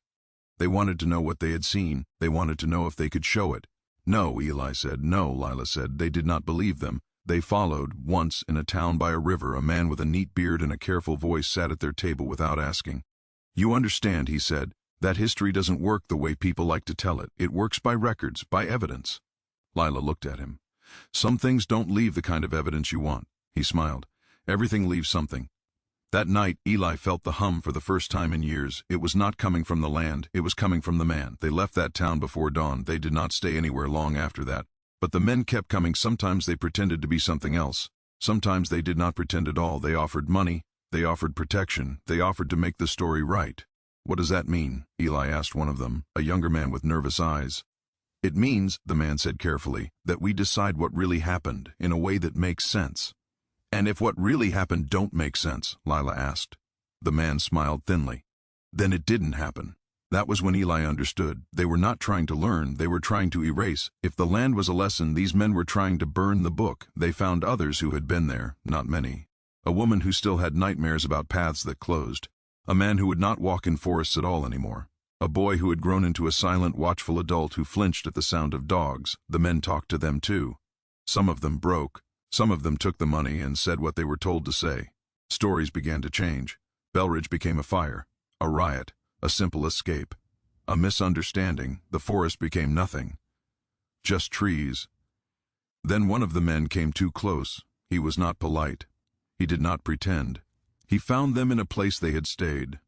S1: They wanted to know what they had seen. They wanted to know if they could show it. No, Eli said. No, Lila said. They did not believe them. They followed. Once, in a town by a river, a man with a neat beard and a careful voice sat at their table without asking. "You understand," he said, "that history doesn't work the way people like to tell it. It works by records, by evidence." Lila looked at him. "Some things don't leave the kind of evidence you want." He smiled. "Everything leaves something." That night, Eli felt the hum for the first time in years. It was not coming from the land, it was coming from the man. They left that town before dawn. They did not stay anywhere long after that. But the men kept coming. Sometimes they pretended to be something else. Sometimes they did not pretend at all. They offered money. They offered protection. They offered to make the story right. "What does that mean?" Eli asked one of them, a younger man with nervous eyes. "It means," the man said carefully, "that we decide what really happened in a way that makes sense." "And if what really happened don't make sense?" Lila asked. The man smiled thinly. "Then it didn't happen." That was when Eli understood. They were not trying to learn, they were trying to erase. If the land was a lesson, these men were trying to burn the book. They found others who had been there, not many. A woman who still had nightmares about paths that closed. A man who would not walk in forests at all anymore. A boy who had grown into a silent, watchful adult who flinched at the sound of dogs. The men talked to them too. Some of them broke. Some of them took the money and said what they were told to say. Stories began to change. Belridge became a fire, a riot, a simple escape. A misunderstanding. The forest became nothing. Just trees. Then one of the men came too close. He was not polite. He did not pretend. He found them in a place they had stayed.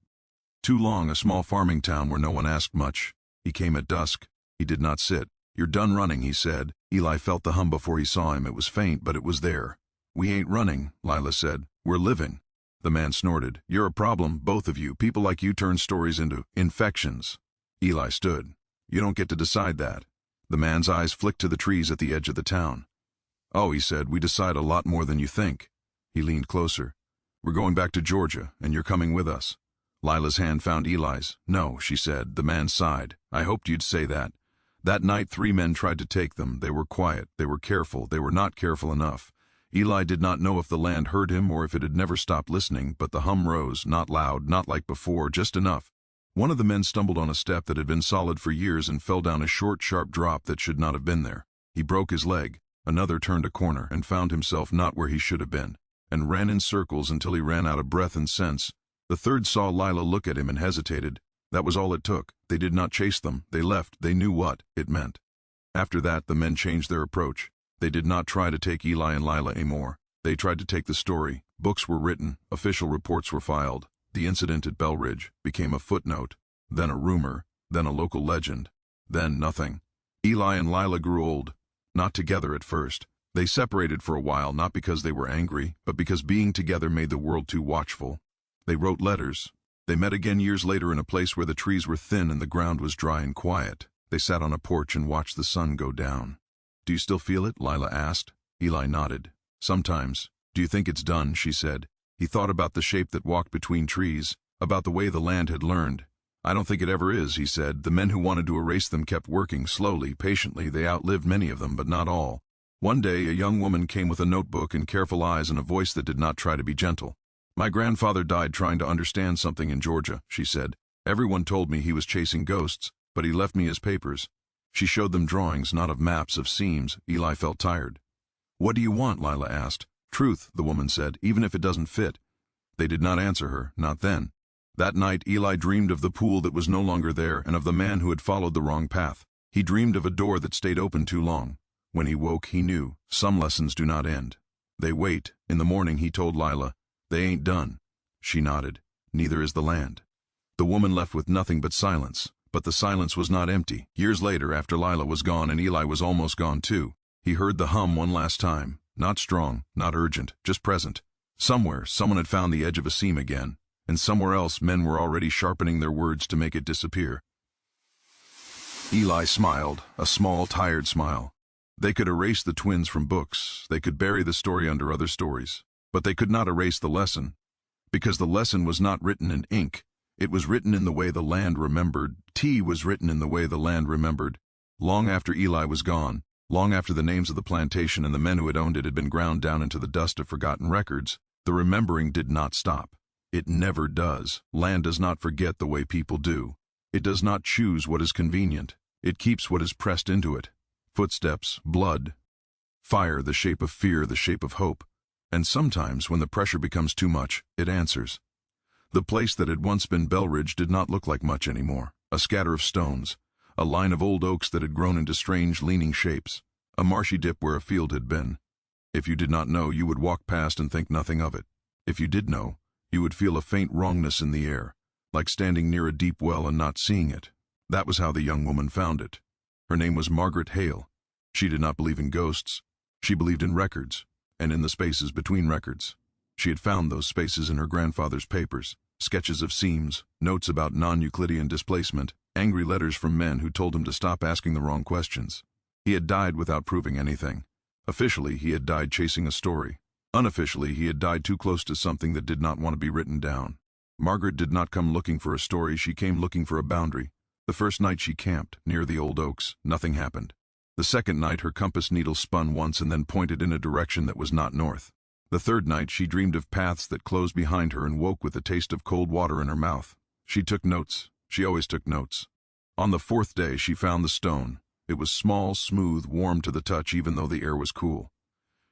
S1: Too long, a small farming town where no one asked much. He came at dusk. He did not sit. "You're done running," he said. Eli felt the hum before he saw him. It was faint, but it was there. "We ain't running," Lila said. "We're living." The man snorted. "You're a problem, both of you. People like you turn stories into infections." Eli stood. "You don't get to decide that." The man's eyes flicked to the trees at the edge of the town. "Oh," he said, "we decide a lot more than you think." He leaned closer. "We're going back to Georgia, and you're coming with us." Lila's hand found Eli's. "No," she said. The man sighed. "I hoped you'd say that." That night 3 men tried to take them. They were quiet. They were careful. They were not careful enough. Eli did not know if the land heard him or if it had never stopped listening, but the hum rose, not loud, not like before, just enough. One of the men stumbled on a step that had been solid for years and fell down a short, sharp drop that should not have been there. He broke his leg. Another turned a corner and found himself not where he should have been. and ran in circles until he ran out of breath and sense. The third saw Lila look at him and hesitated. That was all it took. They did not chase them. They left. They knew what it meant. After that, the men changed their approach. They did not try to take Eli and Lila anymore. They tried to take the story. Books were written. Official reports were filed. The incident at Belridge became a footnote, then a rumor, then a local legend, then nothing. Eli and Lila grew old. Not together at first. They separated for a while, not because they were angry, but because being together made the world too watchful. They wrote letters. They met again years later in a place where the trees were thin and the ground was dry and quiet. They sat on a porch and watched the sun go down. "Do you still feel it?" Lila asked. Eli nodded. "Sometimes." "Do you think it's done?" she said. He thought about the shape that walked between trees, about the way the land had learned. "I don't think it ever is," he said. "The men who wanted to erase them kept working, slowly, patiently. They outlived many of them, but not all." One day, a young woman came with a notebook and careful eyes and a voice that did not try to be gentle. "My grandfather died trying to understand something in Georgia," she said. "Everyone told me he was chasing ghosts, but he left me his papers." She showed them drawings, not of maps, of seams. Eli felt tired. "What do you want?" Lila asked. "Truth," the woman said, "even if it doesn't fit." They did not answer her, not then. That night, Eli dreamed of the pool that was no longer there and of the man who had followed the wrong path. He dreamed of a door that stayed open too long. When he woke, he knew, some lessons do not end. They wait. In the morning, he told Lila, "They ain't done." She nodded. "Neither is the land." The woman left with nothing but silence. But the silence was not empty. Years later, after Lila was gone and Eli was almost gone too, he heard the hum one last time. Not strong, not urgent, just present. Somewhere, someone had found the edge of a seam again, and somewhere else men were already sharpening their words to make it disappear. Eli smiled, a small, tired smile. They could erase the twins from books. They could bury the story under other stories. But they could not erase the lesson. Because the lesson was not written in ink. It was written in the way the land remembered. Tea was written in the way the land remembered. Long after Eli was gone, long after the names of the plantation and the men who had owned it had been ground down into the dust of forgotten records, the remembering did not stop. It never does. Land does not forget the way people do. It does not choose what is convenient. It keeps what is pressed into it. Footsteps, blood, fire, the shape of fear, the shape of hope. And sometimes, when the pressure becomes too much, it answers. The place that had once been Belridge did not look like much anymore. A scatter of stones, a line of old oaks that had grown into strange leaning shapes, a marshy dip where a field had been. If you did not know, you would walk past and think nothing of it. If you did know, you would feel a faint wrongness in the air, like standing near a deep well and not seeing it. That was how the young woman found it. Her name was Margaret Hale. She did not believe in ghosts. She believed in records, and in the spaces between records. She had found those spaces in her grandfather's papers, sketches of seams, notes about non-Euclidean displacement, angry letters from men who told him to stop asking the wrong questions. He had died without proving anything. Officially, he had died chasing a story. Unofficially, he had died too close to something that did not want to be written down. Margaret did not come looking for a story, she came looking for a boundary. The first night she camped, near the old oaks, nothing happened. The second night her compass needle spun once and then pointed in a direction that was not north. The third night she dreamed of paths that closed behind her and woke with the taste of cold water in her mouth. She took notes. She always took notes. On the fourth day she found the stone. It was small, smooth, warm to the touch even though the air was cool.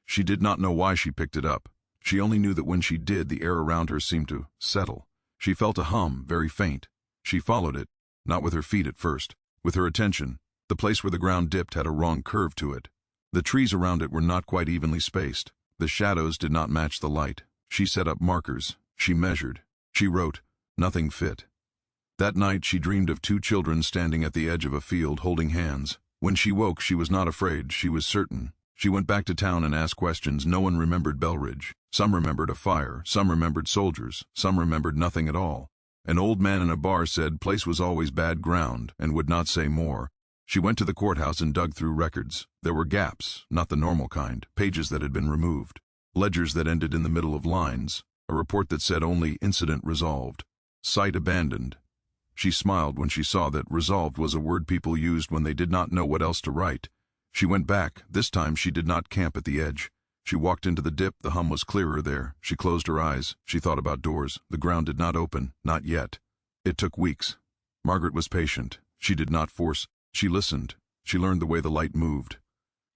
S1: She did not know why she picked it up. She only knew that when she did, the air around her seemed to settle. She felt a hum, very faint. She followed it, not with her feet at first, with her attention. The place where the ground dipped had a wrong curve to it. The trees around it were not quite evenly spaced. The shadows did not match the light. She set up markers. She measured. She wrote. Nothing fit. That night she dreamed of two children standing at the edge of a field holding hands. When she woke, she was not afraid. She was certain. She went back to town and asked questions. No one remembered Belridge. Some remembered a fire. Some remembered soldiers. Some remembered nothing at all. An old man in a bar said place was always bad ground and would not say more. She went to the courthouse and dug through records. There were gaps, not the normal kind, pages that had been removed, ledgers that ended in the middle of lines, a report that said only incident resolved, site abandoned. She smiled when she saw that resolved was a word people used when they did not know what else to write. She went back. This time she did not camp at the edge. She walked into the dip. The hum was clearer there. She closed her eyes. She thought about doors. The ground did not open, not yet. It took weeks. Margaret was patient. She did not force. She listened. She learned the way the light moved,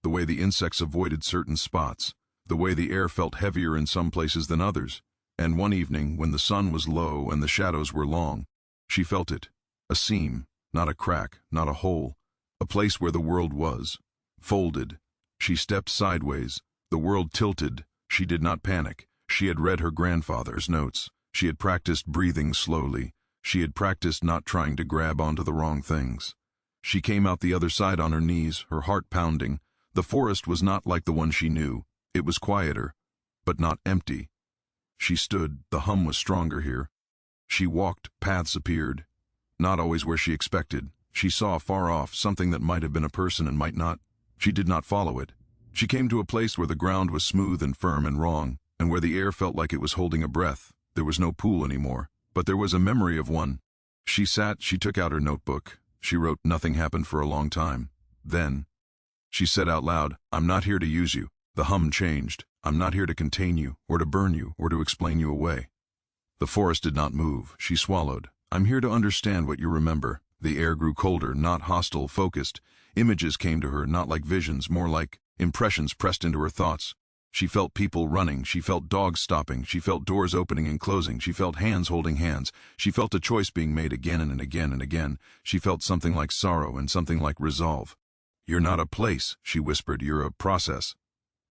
S1: the way the insects avoided certain spots, the way the air felt heavier in some places than others. And one evening, when the sun was low and the shadows were long, she felt it. A seam, not a crack, not a hole. A place where the world was. Folded. She stepped sideways. The world tilted. She did not panic. She had read her grandfather's notes. She had practiced breathing slowly. She had practiced not trying to grab onto the wrong things. She came out the other side on her knees, her heart pounding. The forest was not like the one she knew. It was quieter, but not empty. She stood. The hum was stronger here. She walked. Paths appeared. Not always where she expected. She saw far off something that might have been a person and might not. She did not follow it. She came to a place where the ground was smooth and firm and wrong, and where the air felt like it was holding a breath. There was no pool anymore, but there was a memory of one. She sat. She took out her notebook. She wrote, "Nothing happened for a long time." Then, she said out loud, "I'm not here to use you." The hum changed. "I'm not here to contain you, or to burn you, or to explain you away." The forest did not move. She swallowed. "I'm here to understand what you remember." The air grew colder, not hostile, focused. Images came to her, not like visions, more like impressions pressed into her thoughts. She felt people running. She felt dogs stopping. She felt doors opening and closing. She felt hands holding hands. She felt a choice being made again and again and again. She felt something like sorrow and something like resolve. "You're not a place," she whispered. "You're a process."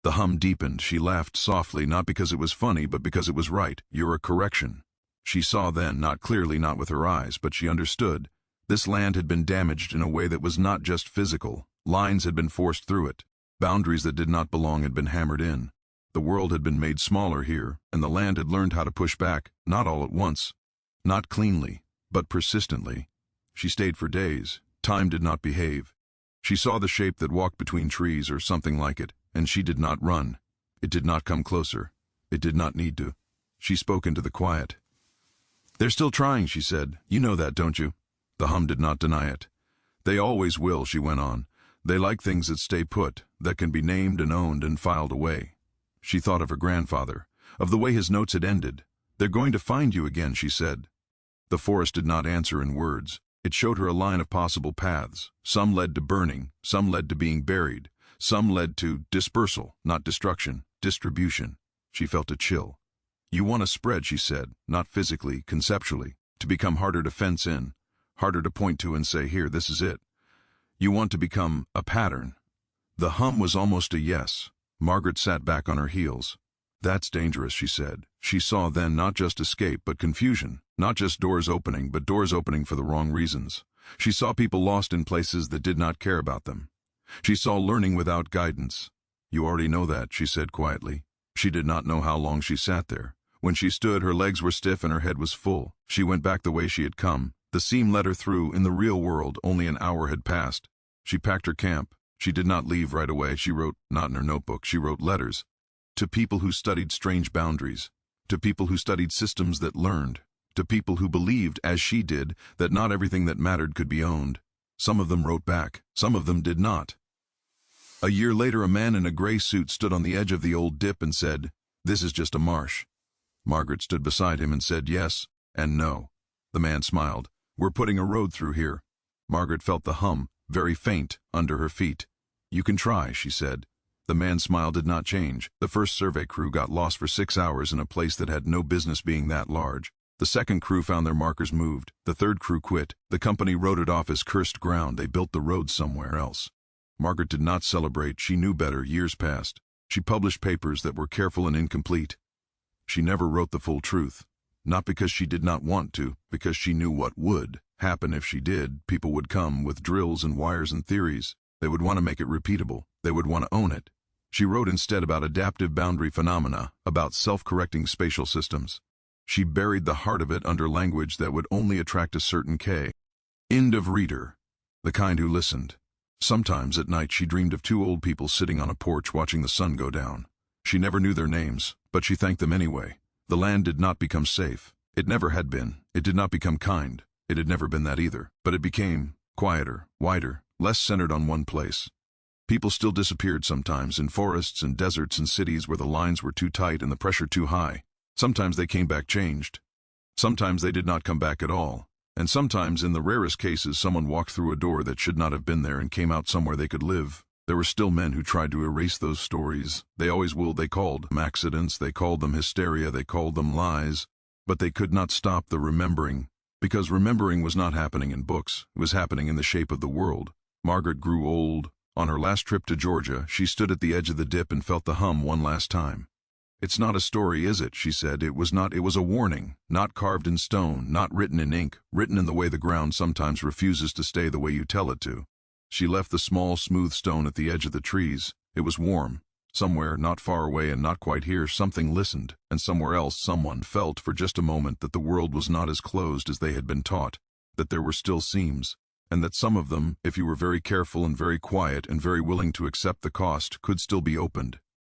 S1: The hum deepened. She laughed softly, not because it was funny, but because it was right. "You're a correction." She saw then, not clearly, not with her eyes, but she understood. This land had been damaged in a way that was not just physical. Lines had been forced through it. Boundaries that did not belong had been hammered in. The world had been made smaller here, and the land had learned how to push back, not all at once. Not cleanly, but persistently. She stayed for days. Time did not behave. She saw the shape that walked between trees or something like it, and she did not run. It did not come closer. It did not need to. She spoke into the quiet. "They're still trying," she said. "You know that, don't you?" The hum did not deny it. "They always will," she went on. "They like things that stay put, that can be named and owned and filed away." She thought of her grandfather, of the way his notes had ended. "They're going to find you again," she said. The forest did not answer in words. It showed her a line of possible paths. Some led to burning, some led to being buried, some led to dispersal, not destruction, distribution. She felt a chill. "You want to spread," she said, "not physically, conceptually, to become harder to fence in, harder to point to and say, here, this is it. You want to become a pattern." The hum was almost a yes. Margaret sat back on her heels. "That's dangerous," she said. She saw then not just escape, but confusion. Not just doors opening, but doors opening for the wrong reasons. She saw people lost in places that did not care about them. She saw learning without guidance. "You already know that," she said quietly. She did not know how long she sat there. When she stood, her legs were stiff and her head was full. She went back the way she had come. The seam led her through. In the real world, only an hour had passed. She packed her camp. She did not leave right away. She wrote, not in her notebook, she wrote letters. To people who studied strange boundaries. To people who studied systems that learned. To people who believed, as she did, that not everything that mattered could be owned. Some of them wrote back. Some of them did not. A year later, a man in a gray suit stood on the edge of the old dip and said, "This is just a marsh." Margaret stood beside him and said yes and no. The man smiled. "We're putting a road through here." Margaret felt the hum, very faint, under her feet. "You can try," she said. The man's smile did not change. The first survey crew got lost for 6 hours in a place that had no business being that large. The second crew found their markers moved. The third crew quit. The company wrote it off as cursed ground. They built the road somewhere else. Margaret did not celebrate. She knew better. Years passed. She published papers that were careful and incomplete. She never wrote the full truth. Not because she did not want to, because she knew what would happen if she did. People would come with drills and wires and theories. They would want to make it repeatable. They would want to own it. She wrote instead about adaptive boundary phenomena, about self-correcting spatial systems. She buried the heart of it under language that would only attract a certain K. End of reader. The kind who listened. Sometimes at night she dreamed of two old people sitting on a porch watching the sun go down. She never knew their names, but she thanked them anyway. The land did not become safe. It never had been. It did not become kind. It had never been that either. But it became quieter, wider, less centered on one place. People still disappeared sometimes in forests and deserts and cities where the lines were too tight and the pressure too high. Sometimes they came back changed. Sometimes they did not come back at all. And sometimes, in the rarest cases, someone walked through a door that should not have been there and came out somewhere they could live. There were still men who tried to erase those stories. They always will. They called them accidents, they called them hysteria, they called them lies. But they could not stop the remembering, because remembering was not happening in books. It was happening in the shape of the world. Margaret grew old. On her last trip to Georgia, she stood at the edge of the dip and felt the hum one last time. "It's not a story, is it?" she said. It was not. It was a warning, not carved in stone, not written in ink, written in the way the ground sometimes refuses to stay the way you tell it to. She left the small, smooth stone at the edge of the trees. It was warm. Somewhere, not far away and not quite here, something listened, and somewhere else someone felt for just a moment that the world was not as closed as they had been taught, that there were still seams, and that some of them, if you were very careful and very quiet and very willing to accept the cost, could still be opened.